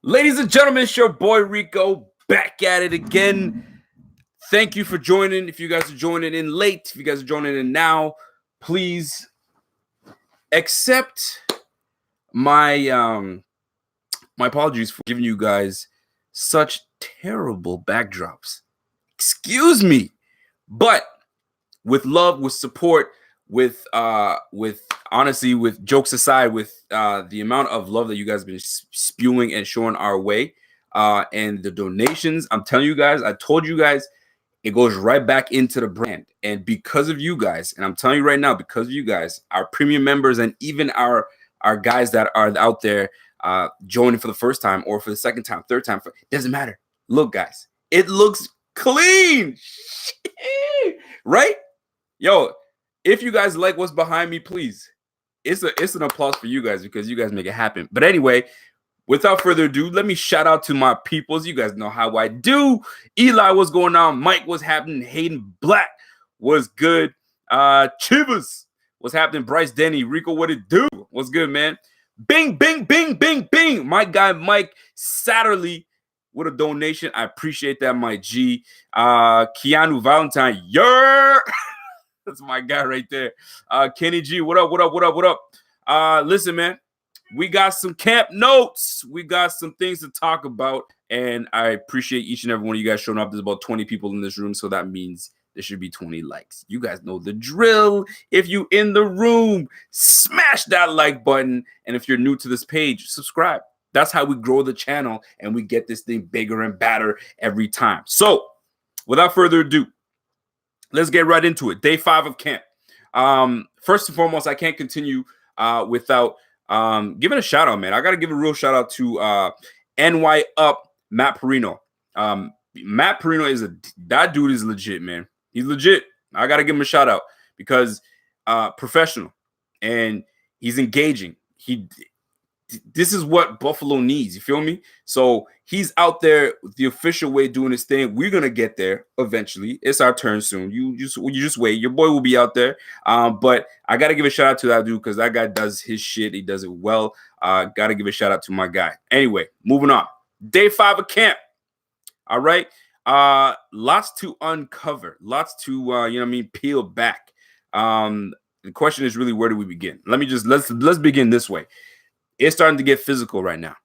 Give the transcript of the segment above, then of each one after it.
Ladies and gentlemen, it's your boy Rico back at it again. Thank you for joining. If you guys are joining in late, if you guys are joining in now, please accept my apologies for giving you guys such terrible backdrops. Excuse me. But with love, with support, with honestly, with jokes aside, with the amount of love that you guys have been spewing and showing our way, and the donations, I'm telling you guys, I told you guys, it goes right back into the brand. And because of you guys, and I'm telling you right now, because of you guys, our premium members, and even our guys that are out there joining for the first time or for the second time, third time, it doesn't matter. Look, guys, it looks clean, right? Yo, if you guys like what's behind me, please, it's an applause for you guys because you guys make it happen. But anyway, without further ado, let me shout out to my peoples. You guys know how I do. Eli, what's going on? Mike, what's happening? Hayden Black, what's good? Chivas, what's happening? Bryce Denny, Rico, what it do? What's good, man? Bing, bing, bing, bing, bing. My guy Mike Satterley with a donation. I appreciate that, my G. Keanu Valentine, that's my guy right there. Kenny G, what up, what up, what up, what up? Listen, man, we got some camp notes. We got some things to talk about. And I appreciate each and every one of you guys showing up. There's about 20 people in this room. So that means there should be 20 likes. You guys know the drill. If you in the room, smash that like button. And if you're new to this page, subscribe. That's how we grow the channel and we get this thing bigger and badder every time. So without further ado, let's get right into it. Day 5 of camp. First and foremost, I can't continue without giving a shout out, man. I got to give a real shout out to NY Up Matt Perino. Matt Perino that dude is legit, man. He's legit. I got to give him a shout out because professional and he's engaging. This is what Buffalo needs. You feel me? So he's out there the official way doing his thing. We're gonna get there eventually. It's our turn soon. You just wait. Your boy will be out there. But I gotta give a shout out to that dude because that guy does his shit. He does it well. Gotta give a shout out to my guy. Anyway, moving on. Day 5 of camp. All right. Lots to uncover. Lots to peel back. The question is really, where do we begin? Let's begin this way. It's starting to get physical right now.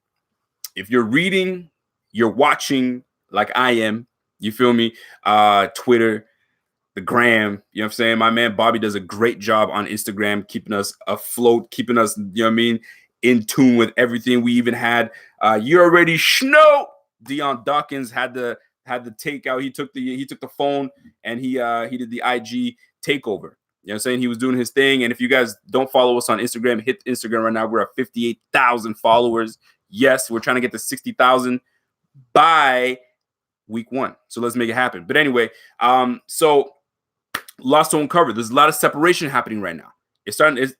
If you're reading, you're watching like I am, you feel me? Twitter, the gram, you know what I'm saying? My man Bobby does a great job on Instagram, keeping us afloat, keeping us, in tune with everything. We even had, you already know, Deion Dawkins had the takeout. He took the phone and he did the IG takeover. You know what I'm saying? He was doing his thing. And if you guys don't follow us on Instagram, hit Instagram right now. We're at 58,000 followers. Yes, we're trying to get to 60,000 by week 1. So let's make it happen. But anyway, so lots to uncover. There's a lot of separation happening right now.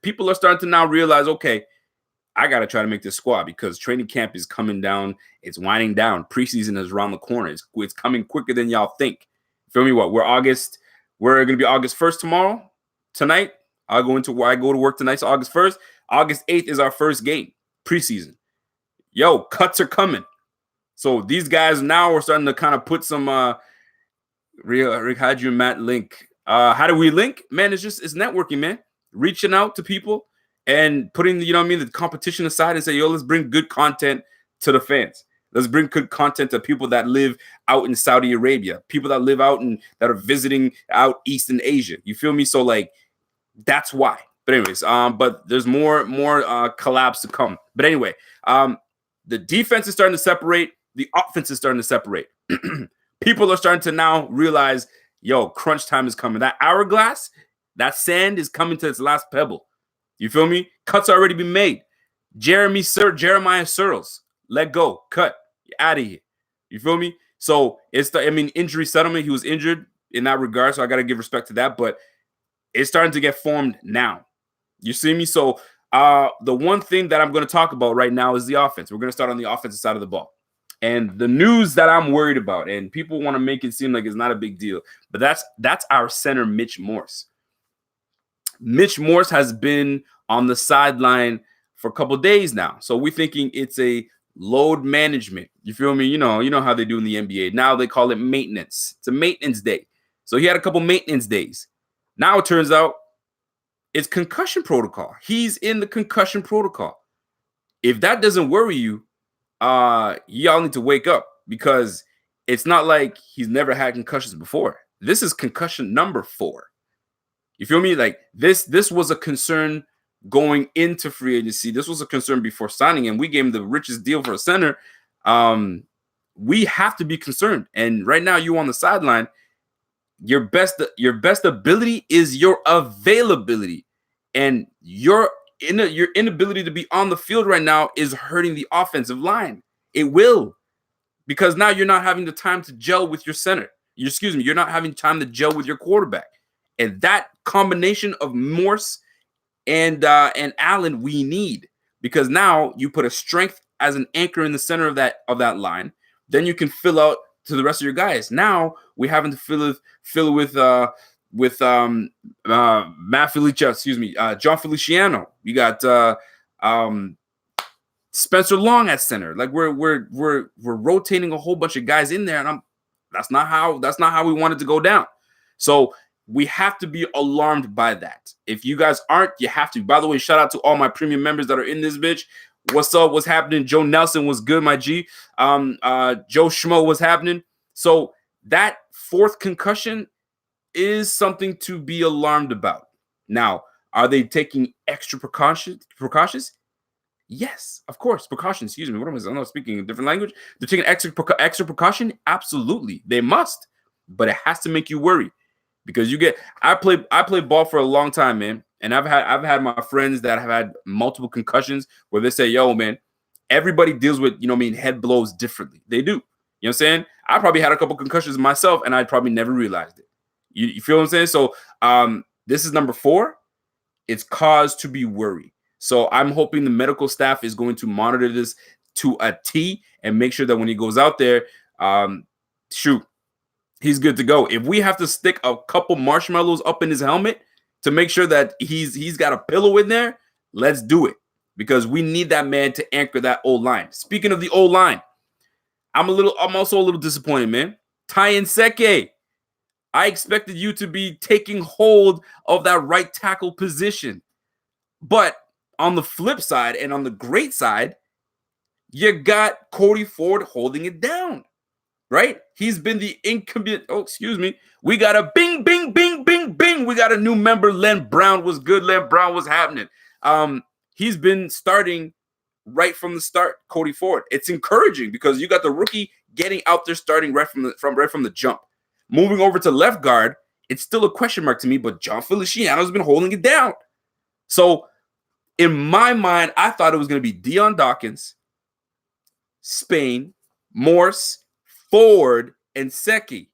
People are starting to now realize, okay, I got to try to make this squad because training camp is coming down. It's winding down. Preseason is around the corner. It's coming quicker than y'all think. Feel me? What? We're going to be August 1st tomorrow. Tonight, I go to work tonight. So August 1st, August 8th is our first game, preseason. Yo, cuts are coming. So these guys now are starting to kind of put some Rick, how'd you and Matt link? How do we link? Man, it's networking, man. Reaching out to people and putting, the competition aside and say, yo, let's bring good content to the fans. Let's bring good content to people that live out in Saudi Arabia, people that live out that are visiting out east in Asia. You feel me? So like, that's why. But anyways, but there's more collabs to come. But anyway, the defense is starting to separate. The offense is starting to separate. People are starting to now realize, yo, crunch time is coming. That hourglass, that sand is coming to its last pebble. You feel me? Cuts already been made. Jeremiah Searles, let go, cut, you're out of here. You feel me? So injury settlement. He was injured in that regard, so I got to give respect to that. But it's starting to get formed now. You see me? So the one thing that I'm going to talk about right now is the offense. We're going to start on the offensive side of the ball. And the news that I'm worried about, and people want to make it seem like it's not a big deal, but that's our center, Mitch Morse. Mitch Morse has been on the sideline for a couple of days now. So we're thinking it's a load management. You feel me? You know how they do in the NBA. Now they call it maintenance. It's a maintenance day. So he had a couple maintenance days. Now it turns out it's concussion protocol. He's in the concussion protocol. If that doesn't worry you, y'all need to wake up, because it's not like he's never had concussions before. This is concussion number 4. You feel me? Like this was a concern going into free agency. This was a concern before signing him. We gave him the richest deal for a center. We have to be concerned. And right now, you on the sideline, your best ability is your availability, and your inability to be on the field right now is hurting the offensive line. It will, because now you're not having the time to gel with your center. You're not having time to gel with your quarterback. And that combination of Morse and Allen we need, because now you put a strength as an anchor in the center of that line. Then you can fill out to the rest of your guys. Now we having to fill with Matt Felicia, John Feliciano. You got Spencer Long at center. Like we're rotating a whole bunch of guys in there, and that's not how we want it to go down. So we have to be alarmed by that. If you guys aren't, you have to. By the way, shout out to all my premium members that are in this bitch. What's up? What's happening? Joe Nelson was good, my G. Joe Schmo was happening. So that 4th concussion is something to be alarmed about. Now, are they taking extra precautions? Yes, of course. Precautions. Excuse me. What am I? I'm not speaking a different language. They're taking extra precaution. Absolutely, they must. But it has to make you worry, because I played ball for a long time, man. And I've had my friends that have had multiple concussions where they say, yo, man, everybody deals with, head blows differently. They do. You know what I'm saying? I probably had a couple concussions myself, and I probably never realized it. You feel what I'm saying? So this is number 4. It's cause to be worried. So I'm hoping the medical staff is going to monitor this to a T and make sure that when he goes out there, he's good to go. If we have to stick a couple marshmallows up in his helmet to make sure that he's got a pillow in there, let's do it, because we need that man to anchor that old line. Speaking of the old line, I'm also a little disappointed, man. Ty Nseke, I expected you to be taking hold of that right tackle position, but on the flip side and on the great side, you got Cody Ford holding it down. Right? He's been the incumbent. Oh, excuse me. We got a bing, bing, bing, bing, bing. We got a new member. Len Brown was good. Len Brown was happening. He's been starting right from the start, Cody Ford. It's encouraging because you got the rookie getting out there starting right from the jump. Moving over to left guard, it's still a question mark to me, but John Feliciano's been holding it down. So in my mind, I thought it was going to be Dion Dawkins, Spain, Morse, Ford, and Nseke.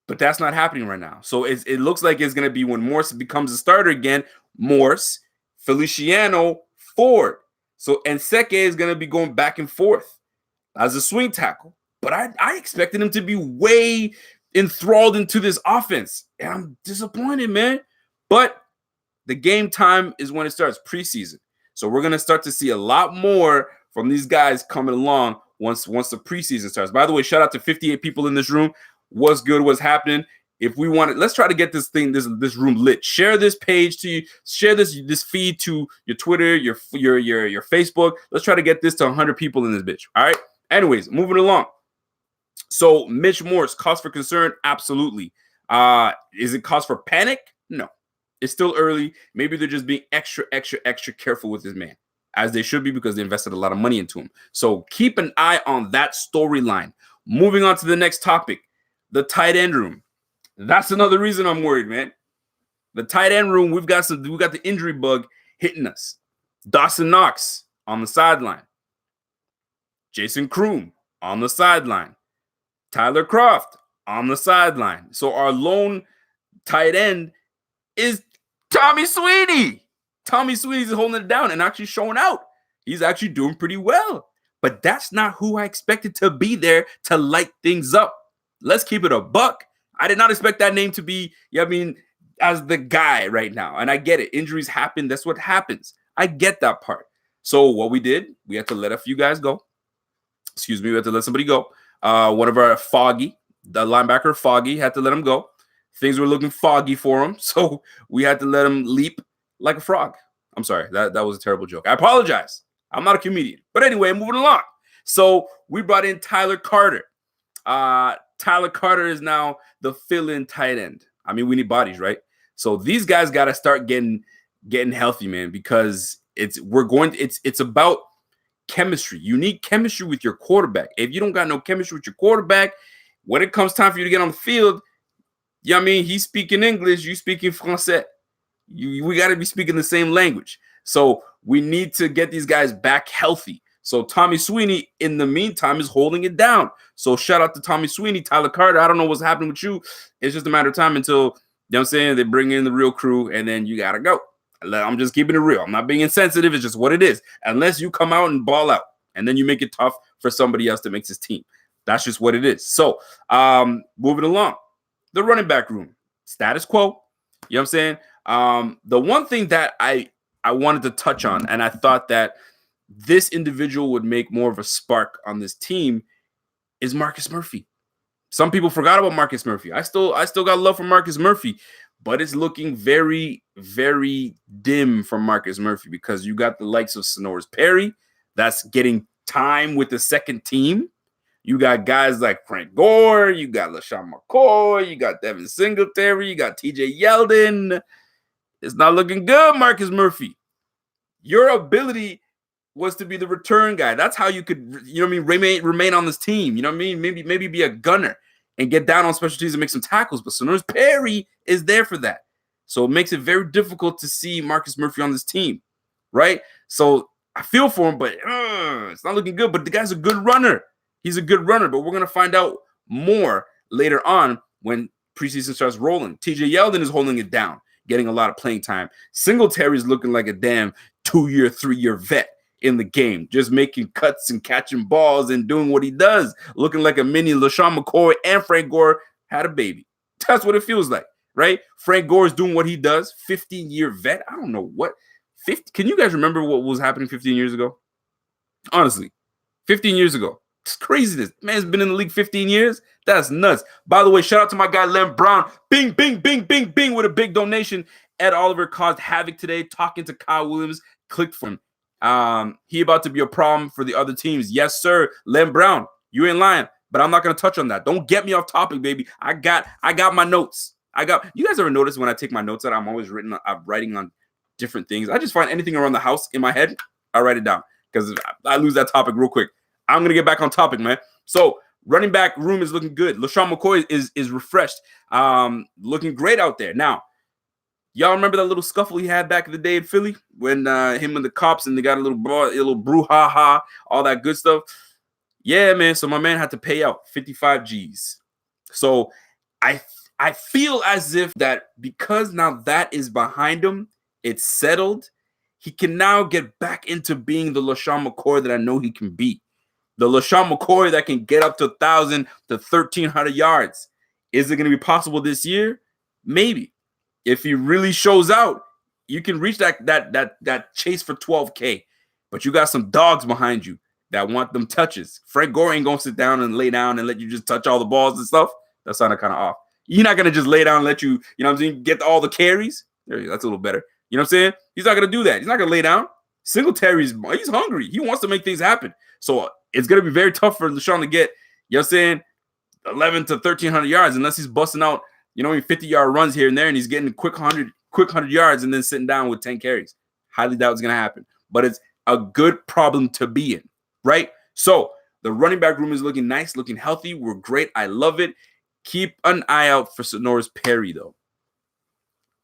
But that's not happening right now. So it looks like it's going to be when Morse becomes a starter again, Morse, Feliciano, Ford. So Nseke is going to be going back and forth as a swing tackle. But I expected him to be way enthralled into this offense. And I'm disappointed, man. But the game time is when it starts, preseason. So we're going to start to see a lot more from these guys coming along once the preseason starts. By the way, shout out to 58 people in this room. What's good? What's happening? If we want it, let's try to get this room lit. Share this page to you. Share this feed to your Twitter, your Facebook. Let's try to get this to 100 people in this bitch. All right. Anyways, moving along. So Mitch Morse, cause for concern? Absolutely. Is it cause for panic? No. It's still early. Maybe they're just being extra careful with this man, as they should be, because they invested a lot of money into him. So keep an eye on that storyline. Moving on to the next topic, the tight end room. That's another reason I'm worried, man. The tight end room, we got the injury bug hitting us. Dawson Knox on the sideline. Jason Kroom on the sideline. Tyler Kroft on the sideline. So our lone tight end is Tommy Sweeney. Tommy Sweeney's holding it down and actually showing out. He's actually doing pretty well. But that's not who I expected to be there to light things up. Let's keep it a buck. I did not expect that name to be, as the guy right now. And I get it. Injuries happen. That's what happens. I get that part. So what we did, we had to let a few guys go. Excuse me, we had to let somebody go. One of our the linebacker Foggy, had to let him go. Things were looking foggy for him, so we had to let him leap like a frog. I'm sorry, that was a terrible joke. I apologize. I'm not a comedian. But anyway, moving along. So we brought in Tyler Carter. Tyler Carter is now the fill-in tight end. I mean, we need bodies, right? So these guys got to start getting healthy, man, because it's about chemistry. You need chemistry with your quarterback. If you don't got no chemistry with your quarterback, when it comes time for you to get on the field, you know what I mean? He's speaking English, you speaking Francais. We got to be speaking the same language. So we need to get these guys back healthy. So Tommy Sweeney, in the meantime, is holding it down. So shout out to Tommy Sweeney, Tyler Carter. I don't know what's happening with you. It's just a matter of time until, you know what I'm saying, they bring in the real crew, and then you got to go. I'm just keeping it real. I'm not being insensitive. It's just what it is. Unless you come out and ball out, and then you make it tough for somebody else that makes his team. That's just what it is. So moving along. The running back room, status quo. You know what I'm saying? The one thing that I wanted to touch on, and I thought that this individual would make more of a spark on this team, is Marcus Murphy. Some people forgot about Marcus Murphy. I still got love for Marcus Murphy, but it's looking very, very dim for Marcus Murphy because you got the likes of Sonoris Perry that's getting time with the second team. You got guys like Frank Gore, you got LaShawn McCoy, you got Devin Singletary, you got TJ Yeldon. It's not looking good, Marcus Murphy. Your ability was to be the return guy. That's how you could, you know what I mean, remain on this team. You know what I mean? Maybe be a gunner and get down on special teams and make some tackles. But Sonoris Perry is there for that. So it makes it very difficult to see Marcus Murphy on this team, right? So I feel for him, but it's not looking good. But the guy's a good runner. He's a good runner, but we're going to find out more later on when preseason starts rolling. TJ Yeldon is holding it down, getting a lot of playing time. Singletary's looking like a damn 2-year, 3-year vet in the game, just making cuts and catching balls and doing what he does, looking like a mini LaShawn McCoy, and Frank Gore had a baby. That's what it feels like, right? Frank Gore is doing what he does, 15-year vet. I don't know what. Can you guys remember what was happening 15 years ago? Honestly, 15 years ago. It's craziness. Man's been in the league 15 years. That's nuts. By the way, shout out to my guy, Lem Brown. Bing, bing, bing, bing, bing with a big donation. Ed Oliver caused havoc today, talking to Kyle Williams. Clicked for him. He about to be a problem for the other teams. Yes, sir. Lem Brown, you ain't lying, but I'm not going to touch on that. Don't get me off topic, baby. I got my notes. You guys ever notice when I take my notes out, I'm writing on different things. I just find anything around the house in my head, I write it down because I lose that topic real quick. I'm going to get back on topic, man. So running back room is looking good. LaShawn McCoy is refreshed. Looking great out there. Now, y'all remember that little scuffle he had back in the day in Philly when him and the cops and they got a little brouhaha, all that good stuff? Yeah, man. So my man had to pay out 55 G's. So I feel as if that because now that is behind him, it's settled. He can now get back into being the LaShawn McCoy that I know he can be. The LaShawn McCoy that can get up to 1,000 to 1,300 yards. Is it going to be possible this year? Maybe. If he really shows out, you can reach that chase for 12K. But you got some dogs behind you that want them touches. Frank Gore ain't going to sit down and lay down and let you just touch all the balls and stuff. That sounded kind of off. You're not going to just lay down and let you know what I'm saying, get all the carries. There you go. That's a little better. You know what I'm saying? He's not going to do that. He's not going to lay down. Singletary's he's hungry. He wants to make things happen. So it's going to be very tough for LaShawn to get, you know what I'm saying, 11 to 1,300 yards unless he's busting out, 50-yard runs here and there and he's getting quick 100 yards and then sitting down with 10 carries. Highly doubt it's going to happen. But it's a good problem to be in, right? So the running back room is looking nice, looking healthy. We're great. I love it. Keep an eye out for Sonoris Perry, though.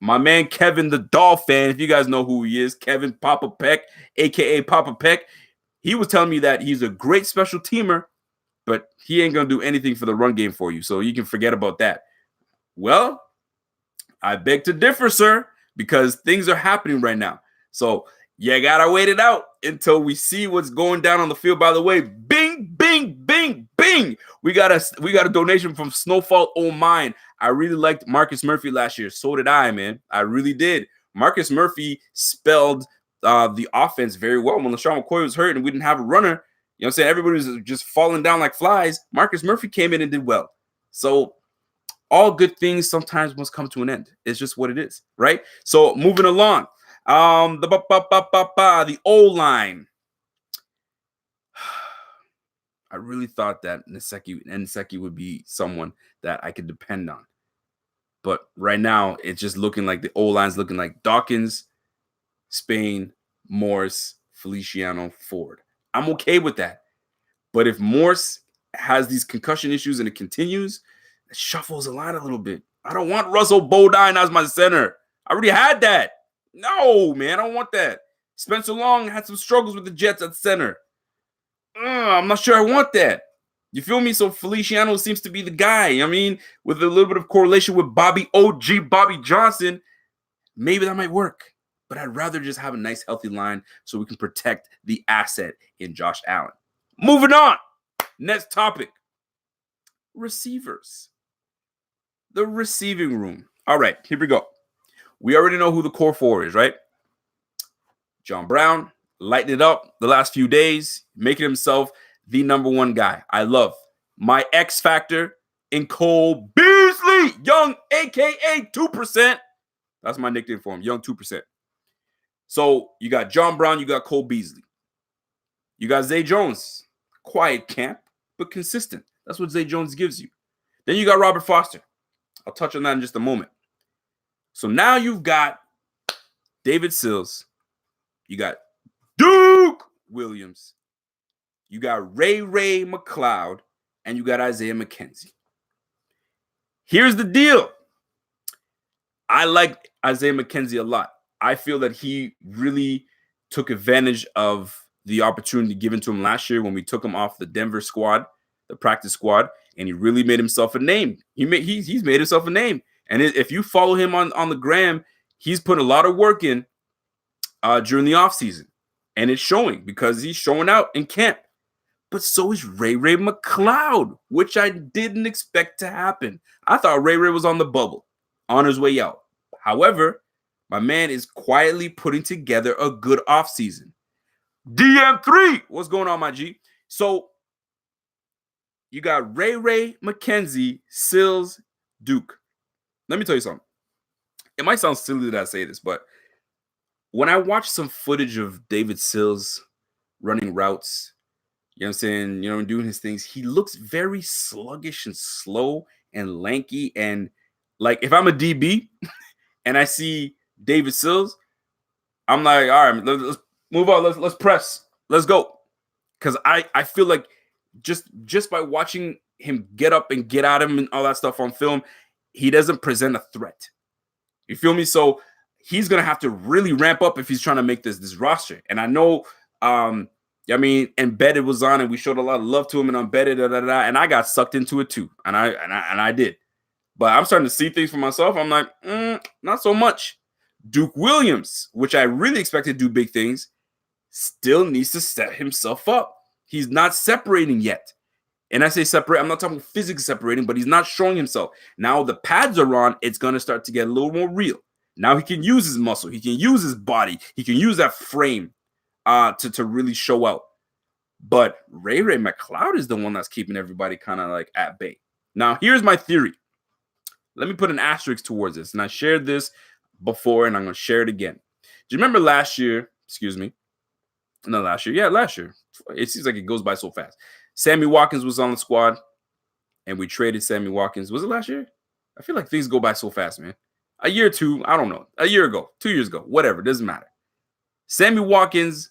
My man Kevin, the Doll fan, if you guys know who he is, Kevin Papa Peck, a.k.a. Papa Peck, he was telling me that he's a great special teamer, but he ain't going to do anything for the run game for you, so you can forget about that. Well, I beg to differ, sir, because things are happening right now. So you got to wait it out until we see what's going down on the field. By the way, bing, bing, bing, bing. We got a donation from Snowfall Oh Mine. I really liked Marcus Murphy last year. So did I, man. I really did. Marcus Murphy spelled the offense very well. When LaShawn McCoy was hurt and we didn't have a runner, you know what I'm saying? Everybody was just falling down like flies. Marcus Murphy came in and did well. So all good things sometimes must come to an end. It's just what it is, right? So moving along. The O-line. I really thought that Nsekhe would be someone that I could depend on. But right now, it's just looking like the O-line's looking like Dawkins, Spain, Morris, Feliciano, Ford. I'm okay with that. But if Morris has these concussion issues and it continues, it shuffles the line a little bit. I don't want Russell Bodine as my center. I already had that. No, man, I don't want that. Spencer Long had some struggles with the Jets at center. I'm not sure I want that. You feel me? So Feliciano seems to be the guy. I mean, with a little bit of correlation with Bobby Johnson, maybe that might work. But I'd rather just have a nice, healthy line so we can protect the asset in Josh Allen. Moving on. Next topic. Receivers. The receiving room. All right, here we go. We already know who the core four is, right? John Brown, lighting it up the last few days, making himself the number one guy. I love my X factor in Cole Beasley, young, a.k.a. 2%. That's my nickname for him, young 2%. So you got John Brown, you got Cole Beasley. You got Zay Jones, quiet camp, but consistent. That's what Zay Jones gives you. Then you got Robert Foster. I'll touch on that in just a moment. So now you've got David Sills. You got Duke Williams. You got Ray McLeod. And you got Isaiah McKenzie. Here's the deal. I like Isaiah McKenzie a lot. I feel that he really took advantage of the opportunity given to him last year when we took him off the Denver squad, the practice squad, and he really made himself a name. He's made himself a name. And if you follow him on the gram, he's put a lot of work in during the offseason. And it's showing because he's showing out in camp. But so is Ray McLeod, which I didn't expect to happen. I thought Ray was on the bubble, on his way out. However, my man is quietly putting together a good offseason. DM3, what's going on, my G? So you got Ray McKenzie, Sills, Duke. Let me tell you something. It might sound silly that I say this, but when I watch some footage of David Sills running routes, you know what I'm saying, doing his things, he looks very sluggish and slow and lanky. And like, if I'm a DB and I see David Sills, I'm like, all right, let's move on. Let's press. Let's go. Because I feel like just by watching him get up and get at him and all that stuff on film, he doesn't present a threat. You feel me? So he's going to have to really ramp up if he's trying to make this roster. And I know, Embedded was on and we showed a lot of love to him and Embedded, and I got sucked into it too. And I did. But I'm starting to see things for myself. I'm like, not so much. Duke Williams, which I really expected to do big things, still needs to set himself up. He's not separating yet. And I say separate, I'm not talking physically separating, but he's not showing himself. Now the pads are on, it's going to start to get a little more real. Now he can use his muscle. He can use his body. He can use that frame to really show out. But Ray McLeod is the one that's keeping everybody kind of like at bay. Now, here's my theory. Let me put an asterisk towards this. And I shared this before, and I'm going to share it again. Do you remember last year? Excuse me. Not last year. Yeah, last year. It seems like it goes by so fast. Sammy Watkins was on the squad, and we traded Sammy Watkins. Was it last year? I feel like things go by so fast, man. A year or two, I don't know. A year ago, 2 years ago, whatever. Doesn't matter. Sammy Watkins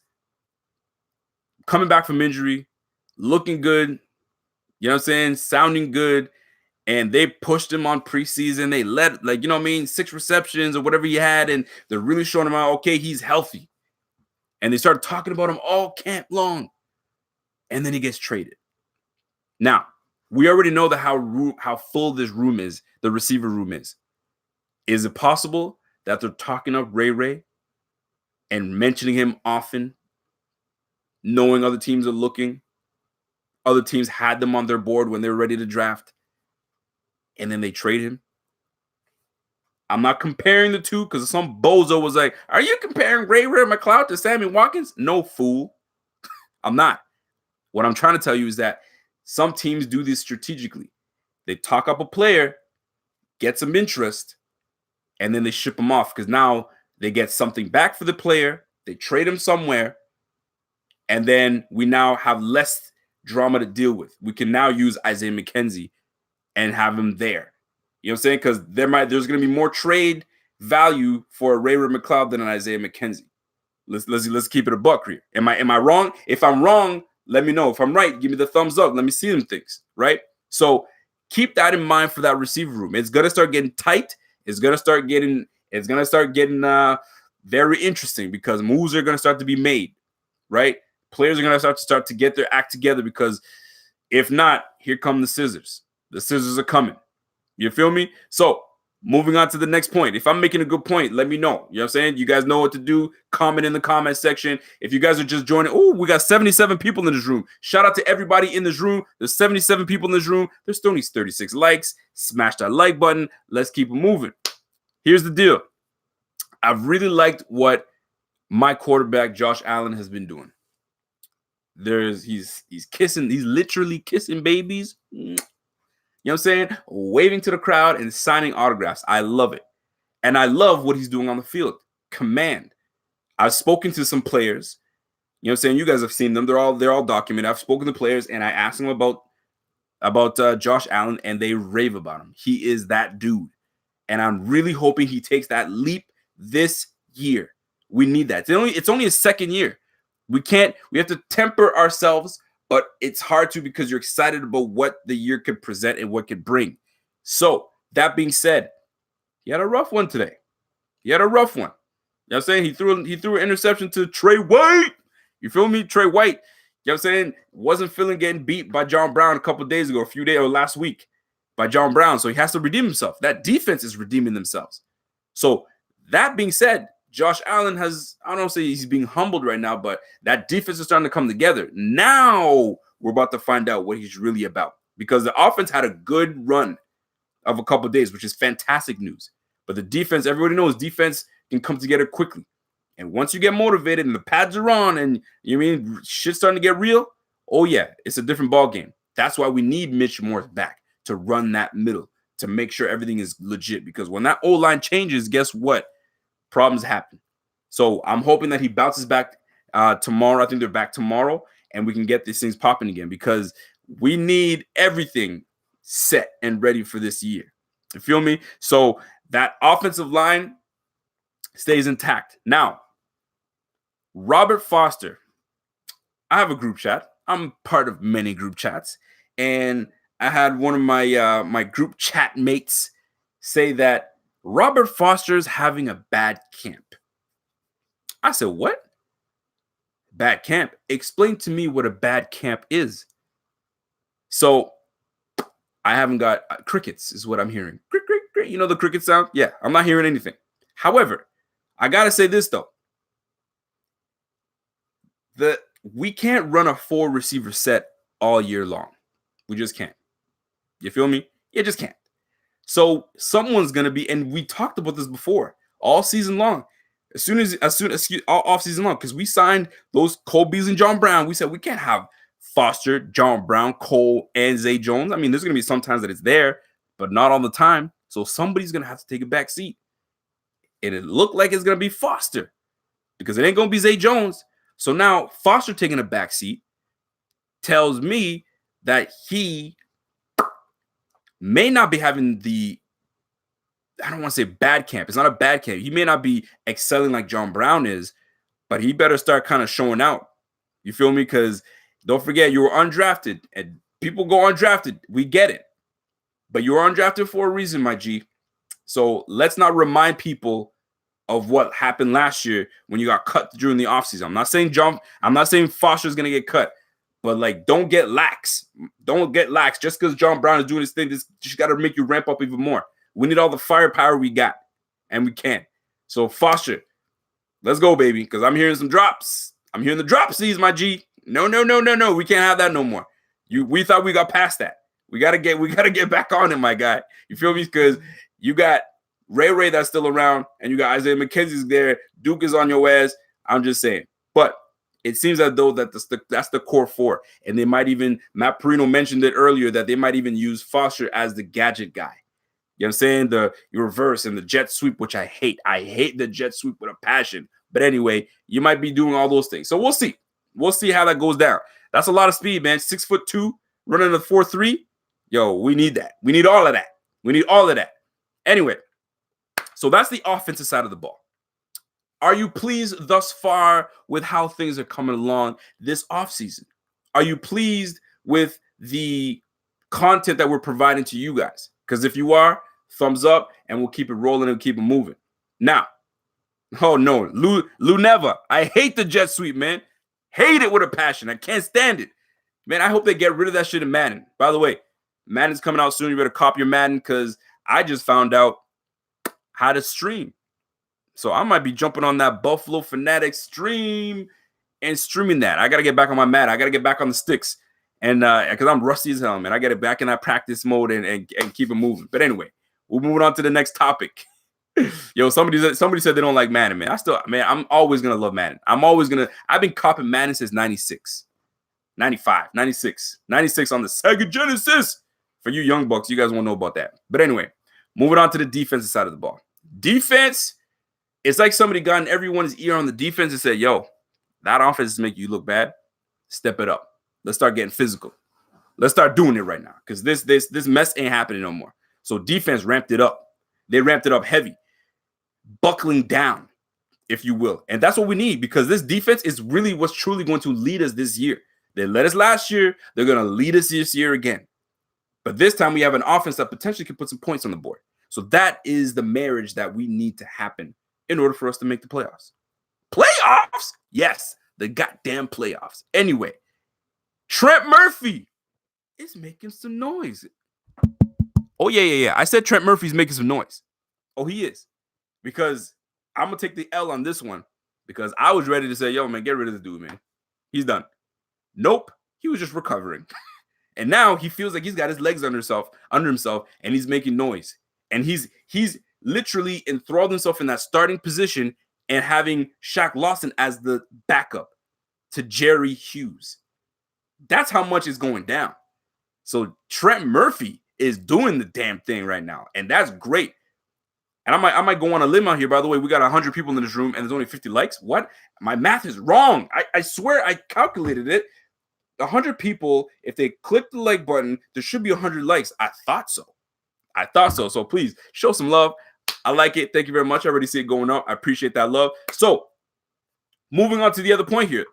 coming back from injury, looking good, you know what I'm saying, sounding good, and they pushed him on preseason. They let, 6 receptions or whatever he had, and they're really showing him out, okay, he's healthy. And they started talking about him all camp long. And then he gets traded. Now, we already know that how full this room is, the receiver room is. Is it possible that they're talking up Ray and mentioning him often, knowing other teams are looking? Other teams had them on their board when they were ready to draft, and then they trade him? I'm not comparing the two because some bozo was like, are you comparing Ray McCloud to Sammy Watkins? No, fool. I'm not. What I'm trying to tell you is that some teams do this strategically. They talk up a player, get some interest, and then they ship him off because now they get something back for the player. They trade him somewhere, and then we now have less drama to deal with. We can now use Isaiah McKenzie and have him there. You know what I'm saying? Because there's going to be more trade value for a Ray McCloud than an Isaiah McKenzie. Let's keep it a buck here. Am I wrong? If I'm wrong, let me know. If I'm right, give me the thumbs up. Let me see them things, right? So keep that in mind for that receiver room. It's gonna start getting tight. It's gonna start getting very interesting because moves are gonna start to be made, right? Players are gonna start to get their act together because if not, here come the scissors. The scissors are coming. You feel me? So moving on to the next point. If I'm making a good point, let me know. You know what I'm saying? You guys know what to do. Comment in the comment section. If you guys are just joining, oh, we got 77 people in this room. Shout out to everybody in this room. There's 77 people in this room. There's only 36 likes. Smash that like button. Let's keep it moving. Here's the deal. I've really liked what my quarterback, Josh Allen, has been doing. He's literally kissing babies. You know what I'm saying? Waving to the crowd and signing autographs. I love it. And I love what he's doing on the field. Command. I've spoken to some players. You know what I'm saying? You guys have seen them. They're all documented. I've spoken to players and I asked them about Josh Allen and they rave about him. He is that dude. And I'm really hoping he takes that leap this year. We need that. It's only his second year. We have to temper ourselves, but it's hard to because you're excited about what the year could present and what could bring. So that being said, he had a rough one today. You know what I'm saying? He threw an interception to Trey White. You feel me? Trey White. You know what I'm saying? Wasn't feeling getting beat by John Brown a couple days ago, last week by John Brown. So he has to redeem himself. That defense is redeeming themselves. So that being said, Josh Allen I don't say he's being humbled right now, but that defense is starting to come together. Now we're about to find out what he's really about because the offense had a good run of a couple of days, which is fantastic news. But the defense, everybody knows defense can come together quickly. And once you get motivated and the pads are on and shit's starting to get real, oh yeah, it's a different ball game. That's why we need Mitch Morse back to run that middle to make sure everything is legit because when that O-line changes, guess what? Problems happen. So I'm hoping that he bounces back tomorrow. I think they're back tomorrow and we can get these things popping again because we need everything set and ready for this year. You feel me? So that offensive line stays intact. Now, Robert Foster, I have a group chat. I'm part of many group chats. And I had one of my my group chat mates say that Robert Foster's having a bad camp. I said, what? Bad camp? Explain to me what a bad camp is. So I haven't got crickets is what I'm hearing. Crick, crick, crick. You know the cricket sound? Yeah, I'm not hearing anything. However, I got to say this, though. We can't run a 4 receiver set all year long. We just can't. You feel me? You just can't. So someone's going to be, and we talked about this before, all season long, all off season long, because we signed those Cole Beasley and John Brown. We said we can't have Foster, John Brown, Cole, and Zay Jones. I mean, there's going to be some times that it's there, but not all the time. So somebody's going to have to take a back seat. And it looked like it's going to be Foster because it ain't going to be Zay Jones. So now Foster taking a back seat tells me that he may not be having I don't want to say bad camp. It's not a bad camp. He may not be excelling like John Brown is, but he better start kind of showing out. You feel me? Because don't forget, you were undrafted, and people go undrafted. We get it. But you were undrafted for a reason, my G. So let's not remind people of what happened last year when you got cut during the offseason. I'm not saying Foster's going to get cut. But, don't get lax. Don't get lax. Just because John Brown is doing his thing, this just got to make you ramp up even more. We need all the firepower we got, and we can. So, Foster, let's go, baby, because I'm hearing some drops. I'm hearing the dropsies, my G. No. We can't have that no more. We thought we got past that. We gotta get back on it, my guy. You feel me? Because you got Ray that's still around, and you got Isaiah McKenzie's there. Duke is on your ass. I'm just saying. But it seems as though that's the core four. And they might even, Matt Perino mentioned it earlier, that they might even use Foster as the gadget guy. You know what I'm saying? The reverse and the jet sweep, which I hate. I hate the jet sweep with a passion. But anyway, you might be doing all those things. So we'll see. We'll see how that goes down. That's a lot of speed, man. 6'2", running a 4.3. Yo, we need that. We need all of that. We need all of that. Anyway, so that's the offensive side of the ball. Are you pleased thus far with how things are coming along this offseason? Are you pleased with the content that we're providing to you guys? Because if you are, thumbs up, and we'll keep it rolling and keep it moving. Now, oh no, Lou never. I hate the jet sweep, man. Hate it with a passion. I can't stand it. Man, I hope they get rid of that shit in Madden. By the way, Madden's coming out soon. You better cop your Madden because I just found out how to stream. So I might be jumping on that Buffalo Fanatics stream and streaming that. I got to get back on my mat. I got to get back on the sticks. And because I'm rusty as hell, man. I got to get back in that practice mode and keep it moving. But anyway, we're moving on to the next topic. Yo, somebody said they don't like Madden, man. I'm always going to love Madden. I've been copping Madden since 96, 95, 96 on the Sega Genesis. For you young bucks, you guys won't know about that. But anyway, moving on to the defensive side of the ball. Defense, it's like somebody got in everyone's ear on the defense and said, yo, that offense is making you look bad. Step it up. Let's start getting physical. Let's start doing it right now because this mess ain't happening no more. So defense ramped it up. They ramped it up heavy, buckling down, if you will. And that's what we need because this defense is really what's truly going to lead us this year. They led us last year. They're going to lead us this year again. But this time we have an offense that potentially can put some points on the board. So that is the marriage that we need to happen in order for us to make the playoffs. Playoffs? Yes, the goddamn playoffs. Anyway, Trent Murphy is making some noise. Oh, yeah. I said Trent Murphy's making some noise. Oh, he is. Because I'm going to take the L on this one because I was ready to say, yo, man, get rid of this dude, man. He's done. Nope. He was just recovering. And now he feels like he's got his legs under himself, and he's making noise. And he's literally enthralled himself in that starting position and having Shaq Lawson as the backup to Jerry Hughes. That's how much is going down. So Trent Murphy is doing the damn thing right now, and that's great. And I might go on a limb out here. By the way, we got 100 people in this room, and there's only 50 likes. What? My math is wrong. I swear I calculated it. 100 people, if they click the like button, there should be 100 likes. I thought so. So please show some love. I like it. Thank you very much. I already see it going up. I appreciate that love. So moving on to the other point here.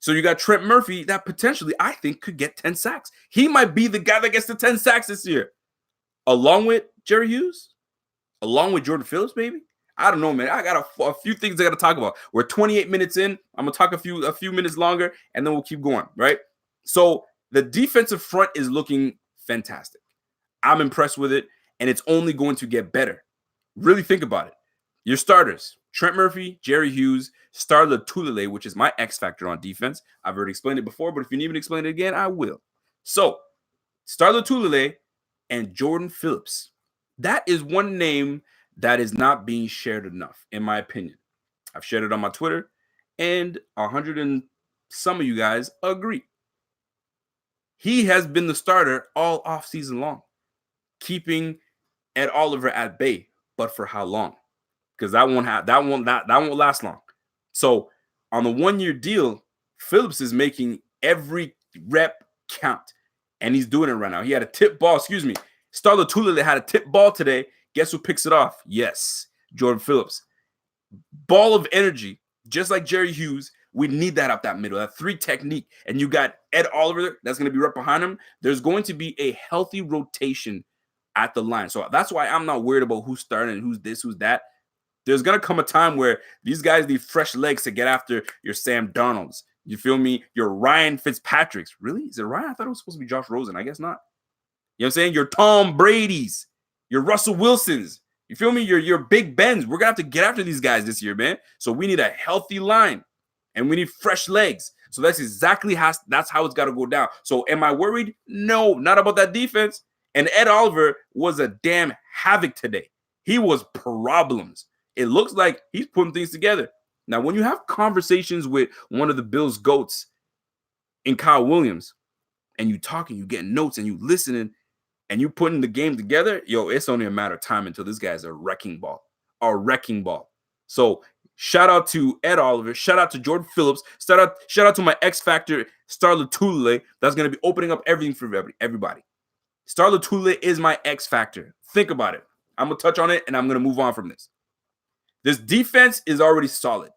So you got Trent Murphy that potentially I think could get 10 sacks. He might be the guy that gets the 10 sacks this year. Along with Jerry Hughes, along with Jordan Phillips, maybe. I don't know, man. I got a few things I got to talk about. We're 28 minutes in. I'm going to talk a few minutes longer, and then we'll keep going, right? So the defensive front is looking fantastic. I'm impressed with it, and it's only going to get better. Really think about it. Your starters, Trent Murphy, Jerry Hughes, Star Lotulelei, which is my X factor on defense. I've already explained it before, but if you need me to explain it again, I will. So Star Lotulelei and Jordan Phillips. That is one name that is not being shared enough, in my opinion. I've shared it on my Twitter, and 100 and some of you guys agree. He has been the starter all off season long, keeping Ed Oliver at bay. But for how long? Because that won't last long. So on the 1-year deal, Phillips is making every rep count, and he's doing it right now. He had a tip ball. Star Lotulelei had a tip ball today. Guess who picks it off? Yes, Jordan Phillips. Ball of energy, just like Jerry Hughes. We need that up that middle, that 3 technique. And you got Ed Oliver that's going to be right behind him. There's going to be a healthy rotation at the line. So that's why I'm not worried about who's starting and who's this, who's that. There's going to come a time where these guys need fresh legs to get after your Sam Darnolds. You feel me? Your Ryan Fitzpatricks. Really? Is it Ryan? I thought it was supposed to be Josh Rosen. I guess not. You know what I'm saying? Your Tom Brady's. Your Russell Wilsons. You feel me? Your Big Bens. We're going to have to get after these guys this year, man. So we need a healthy line. And we need fresh legs. So that's exactly how it's got to go down. So am I worried? No, not about that defense. And Ed Oliver was a damn havoc today. He was problems. It looks like he's putting things together. Now, when you have conversations with one of the Bills' GOATs in Kyle Williams, and you talking, you getting notes, and you listening, and you putting the game together, yo, it's only a matter of time until this guy's a wrecking ball. A wrecking ball. So shout out to Ed Oliver. Shout out to Jordan Phillips. Shout out to my X Factor, Star Lotulelei. That's going to be opening up everything for everybody. Star Lotulelei is my X Factor. Think about it. I'm going to touch on it, and I'm going to move on from this. This defense is already solid.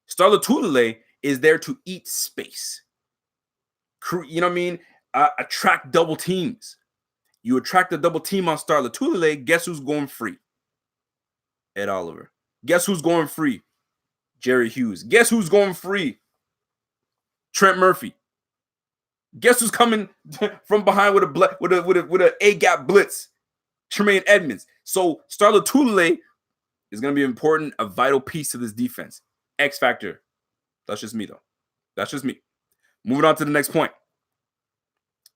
Star Lotulelei is there to eat space. You know what I mean? Attract double teams. You attract a double team on Star Lotulelei, guess who's going free? Ed Oliver. Guess who's going free? Jerry Hughes. Guess who's going free? Trent Murphy. Guess who's coming from behind with a A-gap blitz? Tremaine Edmonds. So Star Lotulelei is going to be important, a vital piece to this defense. X factor. That's just me, though. That's just me. Moving on to the next point.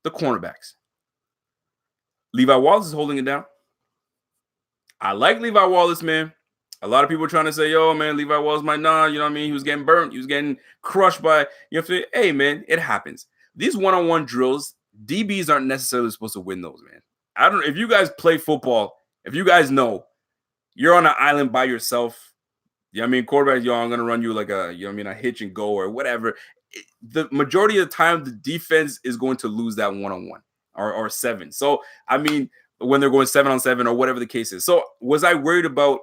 The cornerbacks. Levi Wallace is holding it down. I like Levi Wallace, man. A lot of people are trying to say, yo, man, Levi Wallace might not, you know what I mean? He was getting burnt. He was getting crushed by, you know, hey, man, it happens. These one-on-one drills, DBs aren't necessarily supposed to win those, man. I don't know. If you guys play football, if you guys know, you're on an island by yourself. You know what I mean? Quarterback, yo, I'm going to run you like a, you know what I mean, a hitch and go or whatever. The majority of the time, the defense is going to lose that one-on-one or 7. So, I mean, when they're going 7-on-7 or whatever the case is. So, was I worried about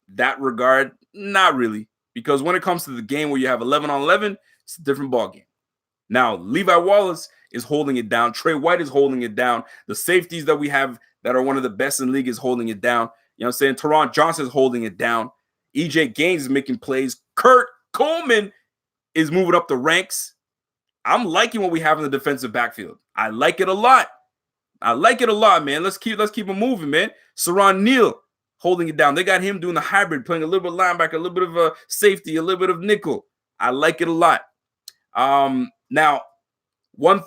that regard? Not really. Because when it comes to the game where you have 11-on-11, it's a different ballgame. Now, Levi Wallace is holding it down. Trey White is holding it down. The safeties that we have that are one of the best in the league is holding it down. You know what I'm saying? Teron Johnson is holding it down. EJ Gaines is making plays. Kurt Coleman is moving up the ranks. I'm liking what we have in the defensive backfield. I like it a lot. I like it a lot, man. Let's keep it moving, man. Saron Neal holding it down. They got him doing the hybrid, playing a little bit of linebacker, a little bit of a safety, a little bit of nickel. I like it a lot. Now, one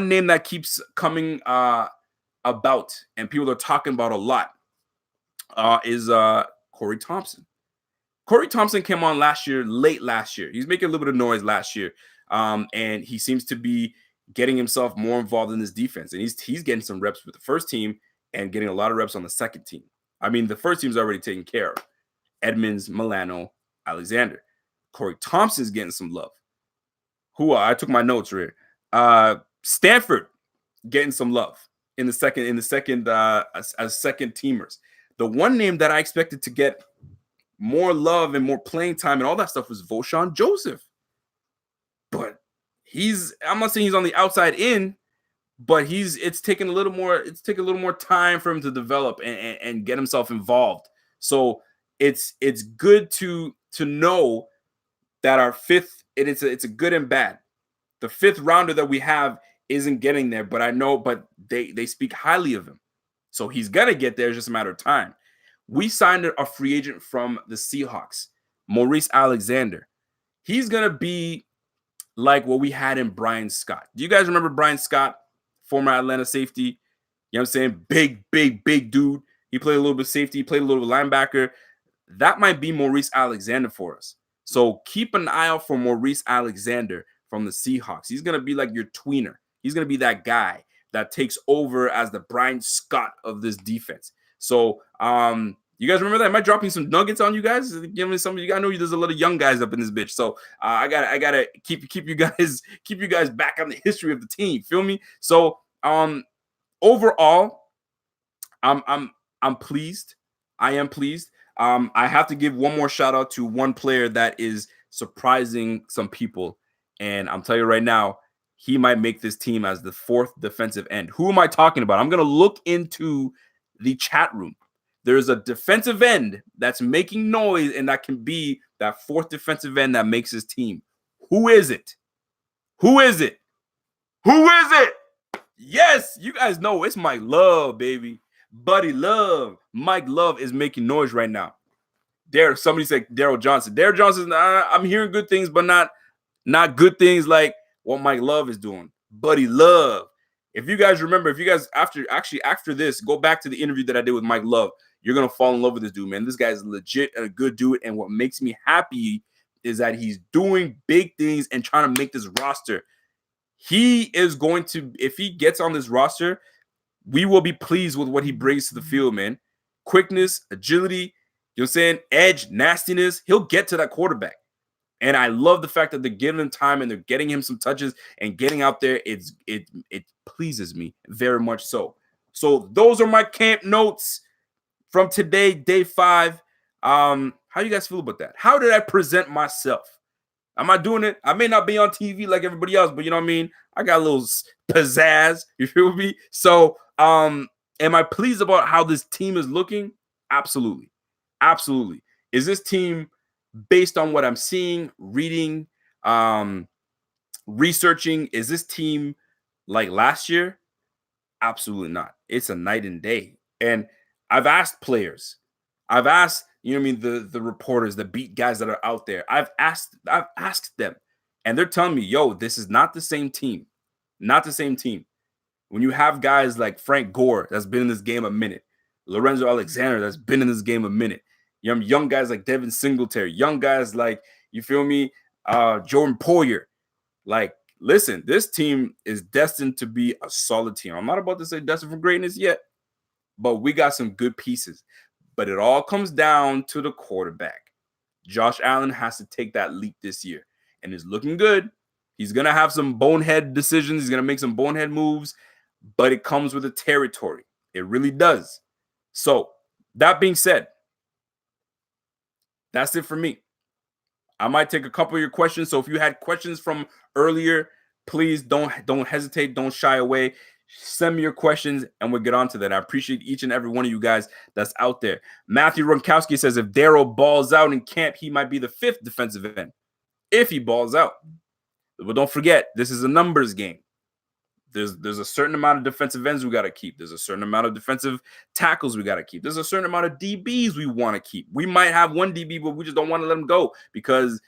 name that keeps coming about and people are talking about a lot is Corey Thompson. Corey Thompson came on late last year. He's making a little bit of noise last year, and he seems to be getting himself more involved in this defense. And he's getting some reps with the first team and getting a lot of reps on the second team. I mean, the first team's already taken care of. Edmonds, Milano, Alexander. Corey Thompson's getting some love. I took my notes right here. Stanford getting some love in the second as second teamers. The one name that I expected to get more love and more playing time and all that stuff was Voshon Joseph. But I'm not saying he's on the outside in, but it's taking a little more time for him to develop and get himself involved. So it's good to know that our fifth, it's a good and bad. The fifth rounder that we have isn't getting there, but they speak highly of him. So he's gonna get there, it's just a matter of time. We signed a free agent from the Seahawks, Maurice Alexander. He's gonna be like what we had in Brian Scott. Do you guys remember Brian Scott, former Atlanta safety? You know what I'm saying? Big dude. He played a little bit of safety, he played a little bit of linebacker. That might be Maurice Alexander for us. So keep an eye out for Maurice Alexander from the Seahawks. He's going to be like your tweener. He's going to be that guy that takes over as the Brian Scott of this defense. So you guys remember that? Am I dropping some nuggets on you guys? Give me some of you guys. I know there's a lot of young guys up in this bitch. So I gotta keep you guys back on the history of the team. Feel me? So overall, I'm pleased. I am pleased. I have to give one more shout out to one player that is surprising some people. And I'm telling you right now, he might make this team as the fourth defensive end. Who am I talking about? I'm going to look into the chat room. There's a defensive end that's making noise, and that can be that fourth defensive end that makes his team. Who is it? Who is it? Who is it? Yes, you guys know it's Mike Love, baby. Buddy Love. Mike Love is making noise right now. Somebody said Daryl Johnson. Daryl Johnson, I'm hearing good things, but not good things like what Mike Love is doing. Buddy Love. If you guys remember, if you guys after this, go back to the interview that I did with Mike Love, you're gonna fall in love with this dude, man. This guy's legit and a good dude. And what makes me happy is that he's doing big things and trying to make this roster. He is going to, if he gets on this roster, we will be pleased with what he brings to the field, man. Quickness, agility, you know what I'm saying? Edge, nastiness. He'll get to that quarterback. And I love the fact that they're giving him time and they're getting him some touches and getting out there. It pleases me very much so. So those are my camp notes from today, day 5. How do you guys feel about that? How did I present myself? Am I doing it? I may not be on TV like everybody else, but you know what I mean? I got a little pizzazz. You feel me? So, am I pleased about how this team is looking? Absolutely. Absolutely. Is this team, based on what I'm seeing, reading, researching, is this team like last year? Absolutely not. It's a night and day. And I've asked players, I've asked, you know what I mean, the reporters, the beat guys that are out there. I've asked them, and they're telling me, yo, this is not the same team. Not the same team. When you have guys like Frank Gore that's been in this game a minute, Lorenzo Alexander that's been in this game a minute, young guys like Devin Singletary, young guys like, you feel me, Jordan Poyer. Like, listen, this team is destined to be a solid team. I'm not about to say destined for greatness yet, but we got some good pieces. But it all comes down to the quarterback. Josh Allen has to take that leap this year, and it's looking good. He's going to have some bonehead decisions. He's going to make some bonehead moves, but it comes with the territory. It really does. So, that being said, that's it for me. I might take a couple of your questions. So if you had questions from earlier, please don't hesitate. Don't shy away. Send me your questions and we'll get on to that. I appreciate each and every one of you guys that's out there. Matthew Ronkowski says if Darryl balls out in camp, he might be the 5th defensive end if he balls out. But don't forget, this is a numbers game. There's a certain amount of defensive ends we got to keep. There's a certain amount of defensive tackles we got to keep. There's a certain amount of DBs we want to keep. We might have one DB, but we just don't want to let him go because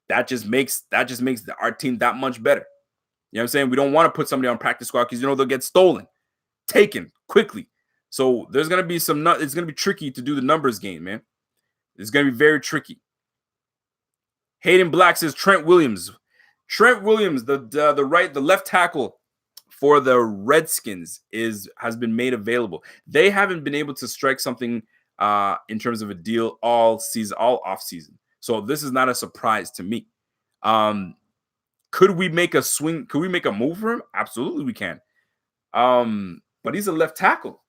that just makes our team that much better. You know what I'm saying? We don't want to put somebody on practice squad because, you know, they'll get stolen, taken quickly. So there's going to be it's going to be tricky to do the numbers game, man. It's going to be very tricky. Hayden Black says Trent Williams. Trent Williams, the left tackle for the Redskins has been made available. They haven't been able to strike something in terms of a deal all off season. So this is not a surprise to me. Could we make a swing? Could we make a move for him? Absolutely, we can. But he's a left tackle,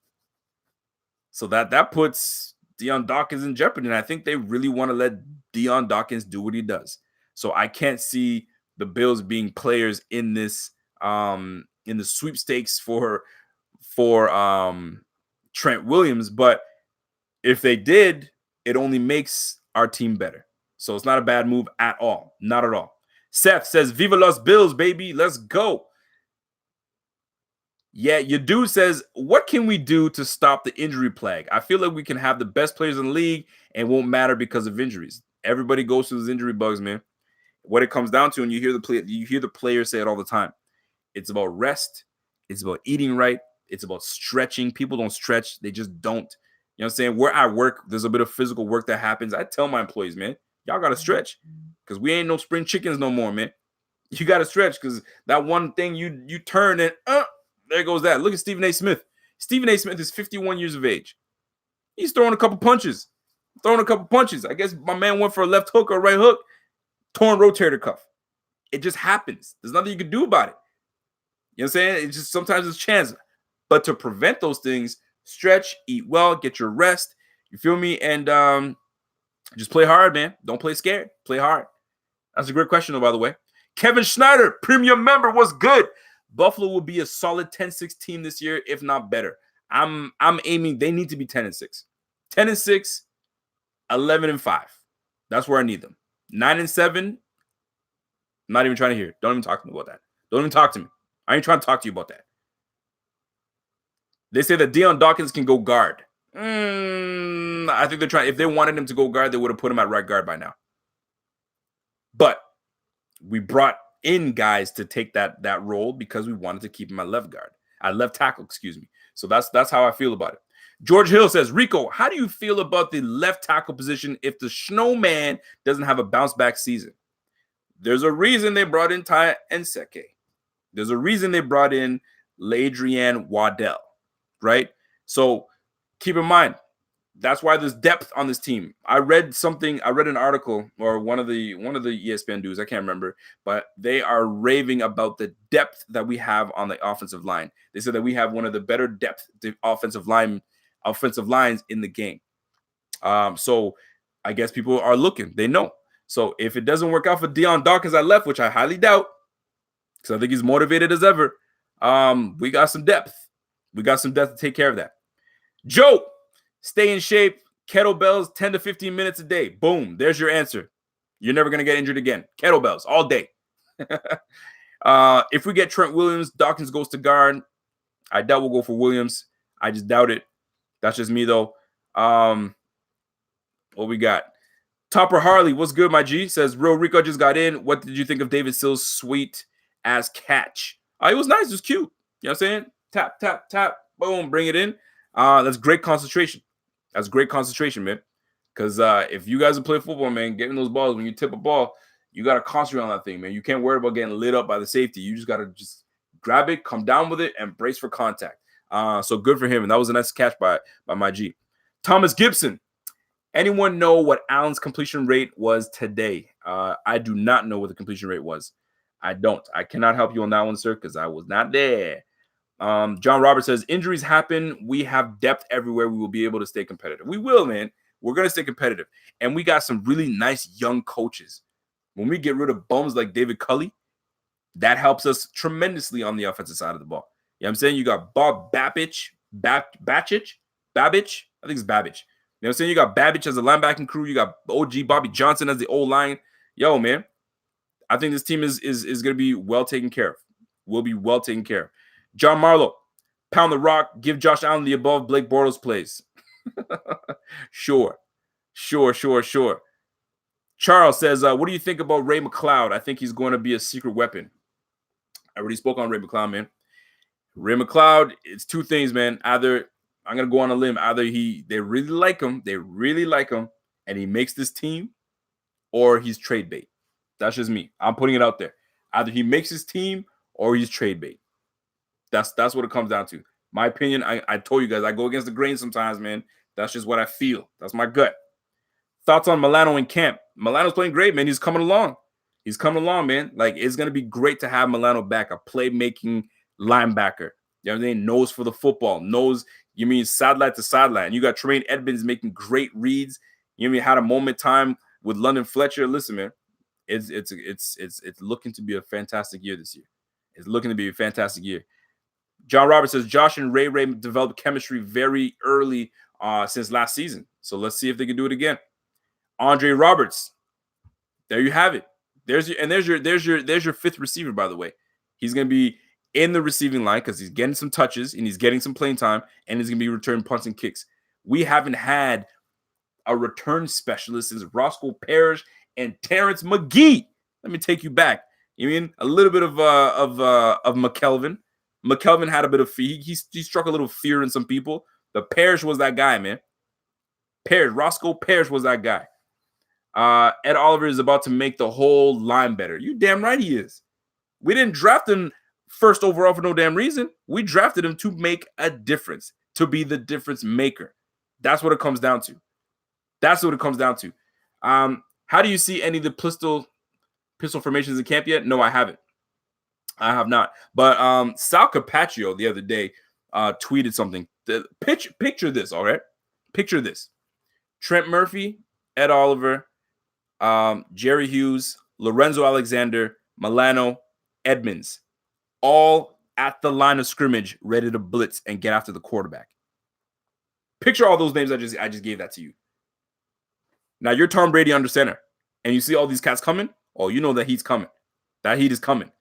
so that puts Deion Dawkins in jeopardy. And I think they really want to let Deion Dawkins do what he does. So I can't see the Bills being players in this in the sweepstakes for Trent Williams. But if they did, it only makes our team better. So it's not a bad move at all. Not at all. Seth says, Viva Los Bills, baby. Let's go. Yeah, your dude says, what can we do to stop the injury plague? I feel like we can have the best players in the league and it won't matter because of injuries. Everybody goes through those injury bugs, man. What it comes down to, and you hear the players say it all the time, it's about rest. It's about eating right. It's about stretching. People don't stretch. They just don't. You know what I'm saying? Where I work, there's a bit of physical work that happens. I tell my employees, man, y'all got to stretch because we ain't no spring chickens no more, man. You got to stretch because that one thing you turn and there goes that. Look at Stephen A. Smith. Stephen A. Smith is 51 years of age. He's throwing a couple punches. I guess my man went for a left hook or a right hook. Torn rotator cuff. It just happens. There's nothing you can do about it. You know what I'm saying? It's just sometimes it's chance. But to prevent those things, stretch, eat well, get your rest. You feel me? And just play hard, man. Don't play scared. Play hard. That's a great question, though, by the way. Kevin Schneider, premium member, was good. Buffalo will be a solid 10-6 team this year, if not better. I'm aiming. They need to be 10-6. 10-6, 11-5. That's where I need them. 9-7. I'm not even trying to hear it. Don't even talk to me about that. Don't even talk to me. I ain't trying to talk to you about that. They say that Deion Dawkins can go guard. I think they're trying. If they wanted him to go guard, they would have put him at right guard by now. But we brought in guys to take that role because we wanted to keep him at left tackle, excuse me. So that's how I feel about it. George Hill says, Rico, how do you feel about the left tackle position if the Snowman doesn't have a bounce back season? There's a reason they brought in Ty Nseke. There's a reason they brought in Ladrian Waddell, right? So keep in mind, that's why there's depth on this team. I read an article or one of the ESPN dudes, I can't remember, but they are raving about the depth that we have on the offensive line. They said that we have one of the better depth offensive lines in the game. So I guess people are looking. They know. So if it doesn't work out for Deion Dawkins at left, which I highly doubt, because I think he's motivated as ever, we got some depth. We got some depth to take care of that. Joe, stay in shape. Kettlebells, 10 to 15 minutes a day. Boom. There's your answer. You're never going to get injured again. Kettlebells all day. If we get Trent Williams, Dawkins goes to guard. I doubt we'll go for Williams. I just doubt it. That's just me, though. What we got? Topper Harley, what's good, my G? Says, Real Rico just got in. What did you think of David Sills' sweet-ass catch? It was nice. It was cute. You know what I'm saying? Tap, tap, tap. Boom. Bring it in. That's great concentration. That's great concentration, man. Because if you guys are playing football, man, getting those balls, when you tip a ball, you got to concentrate on that thing, man. You can't worry about getting lit up by the safety. You just got to just grab it, come down with it, and brace for contact. So good for him. And that was a nice catch by my G. Thomas Gibson. Anyone know what Allen's completion rate was today? I do not know what the completion rate was. I don't. I cannot help you on that one, sir, because I was not there. John Roberts says, injuries happen. We have depth everywhere. We will be able to stay competitive. We will, man. We're going to stay competitive. And we got some really nice young coaches. When we get rid of bums like David Culley, that helps us tremendously on the offensive side of the ball. You know what I'm saying? You got Bob Babbage. I think it's Babbage. You know what I'm saying? You got Babbage as a linebacking crew. You got OG Bobby Johnson as the O-line. Yo, man, I think this team is going to be well taken care of. Will be well taken care of. John Marlowe, pound the rock, give Josh Allen the above Blake Bortles plays. Sure. Charles says, what do you think about Ray McLeod? I think he's going to be a secret weapon. I already spoke on Ray McLeod, man. Ray McLeod, it's two things, man. Either I'm going to go on a limb. Either they really like him, and he makes this team, or he's trade bait. That's just me. I'm putting it out there. Either he makes his team or he's trade bait. That's what it comes down to. My opinion, I told you guys, I go against the grain sometimes, man. That's just what I feel. That's my gut. Thoughts on Milano in camp? Milano's playing great, man. He's coming along. Man. Like, it's going to be great to have Milano back, a playmaking linebacker. You know what I'm saying? Knows for the football. Knows, you mean, sideline to sideline. You got Tremaine Edmonds making great reads. You know what I mean? Had a moment time with London Fletcher. Listen, man, it's looking to be a fantastic year this year. It's looking to be a fantastic year. John Roberts says, Josh and Ray developed chemistry very early since last season. So let's see if they can do it again. Andre Roberts. There you have it. There's your fifth receiver, by the way. He's going to be in the receiving line because he's getting some touches and he's getting some playing time, and he's going to be returning punts and kicks. We haven't had a return specialist since Roscoe Parrish and Terrence McGee. Let me take you back. You mean a little bit of McKelvin. McKelvin had a bit of fear. He struck a little fear in some people. But Parrish was that guy, man. Roscoe Parrish was that guy. Ed Oliver is about to make the whole line better. You damn right he is. We didn't draft him first overall for no damn reason. We drafted him to make a difference, to be the difference maker. That's what it comes down to. How do you see any of the pistol formations in camp yet? No, I haven't. I have not. But Sal Capaccio the other day tweeted something. Picture this, all right? Picture this. Trent Murphy, Ed Oliver, Jerry Hughes, Lorenzo Alexander, Milano, Edmonds, all at the line of scrimmage, ready to blitz and get after the quarterback. Picture all those names I just gave that to you. Now you're Tom Brady under center, and you see all these cats coming. Oh, you know that he's coming. That heat is coming.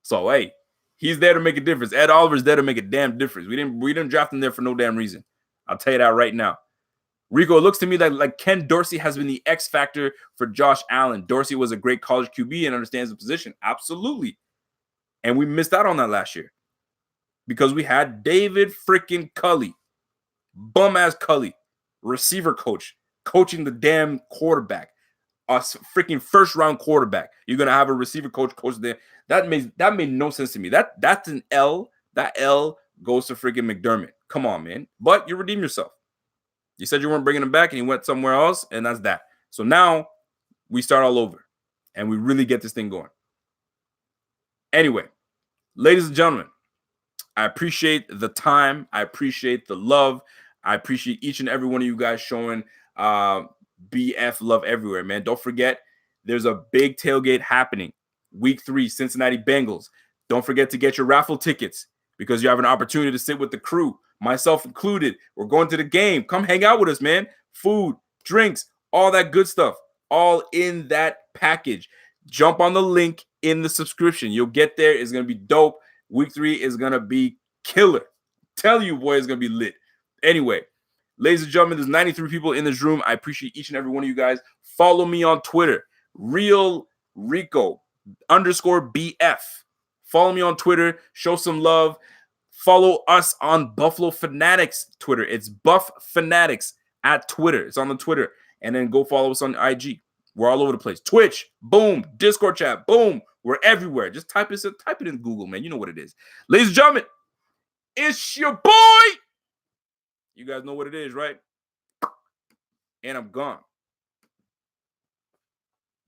So hey, he's there to make a difference. Ed Oliver's there to make a damn difference. We didn't draft him there for no damn reason. I'll tell you that right now. Rico, it looks to me like Ken Dorsey has been the X factor for Josh Allen. Dorsey was a great college QB and understands the position. Absolutely. And we missed out on that last year because we had David freaking Culley, bum-ass Culley, receiver coach, coaching the damn quarterback, a freaking first-round quarterback. You're going to have a receiver coach there. That made no sense to me. That's an L. That L goes to freaking McDermott. Come on, man. But you redeemed yourself. You said you weren't bringing him back, and he went somewhere else, and that's that. So now we start all over, and we really get this thing going. Anyway, ladies and gentlemen, I appreciate the time. I appreciate the love. I appreciate each and every one of you guys showing BF love everywhere, man. Don't forget, there's a big tailgate happening. Week 3, Cincinnati Bengals. Don't forget to get your raffle tickets because you have an opportunity to sit with the crew, myself included. We're going to the game. Come hang out with us, man. Food, drinks, all that good stuff, all in that package. Jump on the link in the subscription. You'll get there. It's going to be dope. Week 3 is going to be killer. Tell you, boy, it's going to be lit. Anyway, ladies and gentlemen, there's 93 people in this room. I appreciate each and every one of you guys. Follow me on Twitter, Real Rico _BF. Follow me on Twitter. Show some love. Follow us on Buffalo Fanatics Twitter. It's Buff Fanatics at Twitter. It's on the Twitter. And then go follow us on IG. We're all over the place. Twitch, boom. Discord chat, boom. We're everywhere. Just type it in Google, man. You know what it is. Ladies and gentlemen, it's your boy. You guys know what it is, right? And I'm gone.